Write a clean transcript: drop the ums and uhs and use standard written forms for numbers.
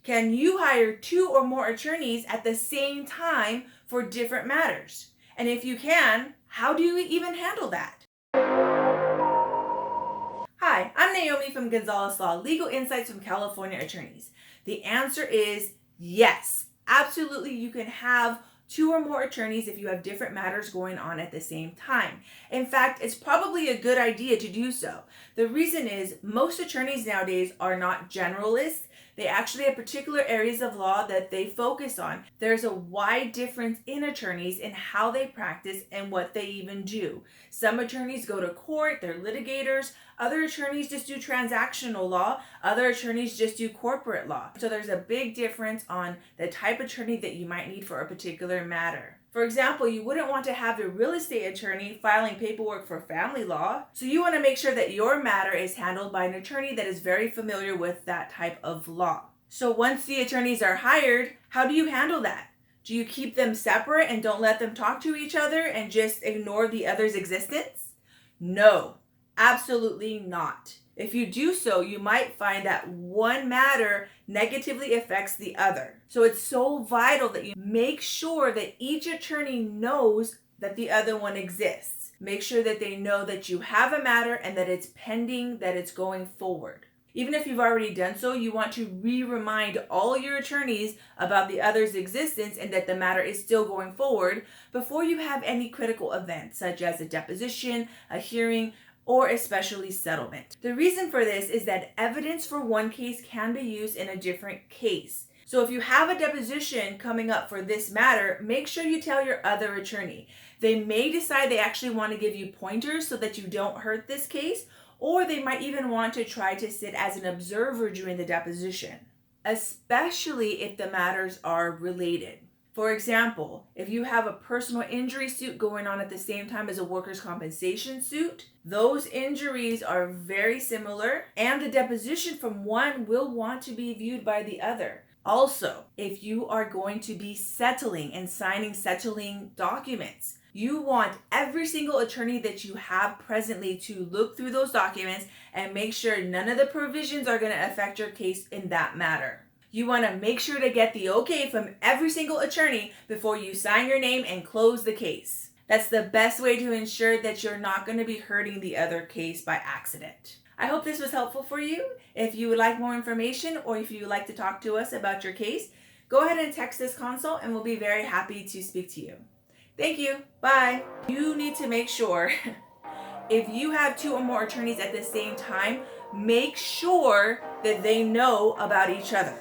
Can you hire 2 or more attorneys at the same time for different matters? And if you can, how do you even handle that? Hi, I'm Naomi from Gonzalez Law, Legal Insights from California Attorneys. The answer is yes. Absolutely, you can have 2 or more attorneys if you have different matters going on at the same time. In fact, it's probably a good idea to do so. The reason is most attorneys nowadays are not generalists. They actually have particular areas of law that they focus on. There's a wide difference in attorneys in how they practice and what they even do. Some attorneys go to court, they're litigators. Other attorneys just do transactional law. Other attorneys just do corporate law. So there's a big difference on the type of attorney that you might need for a particular matter. For example, you wouldn't want to have a real estate attorney filing paperwork for family law. So you want to make sure that your matter is handled by an attorney that is very familiar with that type of law. So once the attorneys are hired, how do you handle that? Do you keep them separate and don't let them talk to each other and just ignore the other's existence? No, absolutely not. If you do so, you might find that one matter negatively affects the other. So it's so vital that you make sure that each attorney knows that the other one exists. Make sure that they know that you have a matter and that it's pending, that it's going forward. Even if you've already done so, you want to remind all your attorneys about the other's existence and that the matter is still going forward before you have any critical events, such as a deposition, a hearing, or especially settlement. The reason for this is that evidence for one case can be used in a different case. So if you have a deposition coming up for this matter, make sure you tell your other attorney. They may decide they actually want to give you pointers so that you don't hurt this case, or they might even want to try to sit as an observer during the deposition, especially if the matters are related. For example, if you have a personal injury suit going on at the same time as a workers' compensation suit, those injuries are very similar, and the deposition from one will want to be viewed by the other. Also, if you are going to be settling and signing settling documents, you want every single attorney that you have presently to look through those documents and make sure none of the provisions are going to affect your case in that matter. You want to make sure to get the okay from every single attorney before you sign your name and close the case. That's the best way to ensure that you're not going to be hurting the other case by accident. I hope this was helpful for you. If you would like more information or if you would like to talk to us about your case, go ahead and text this consult and we'll be very happy to speak to you. Thank you. Bye. You need to make sure if you have 2 or more attorneys at the same time, make sure that they know about each other.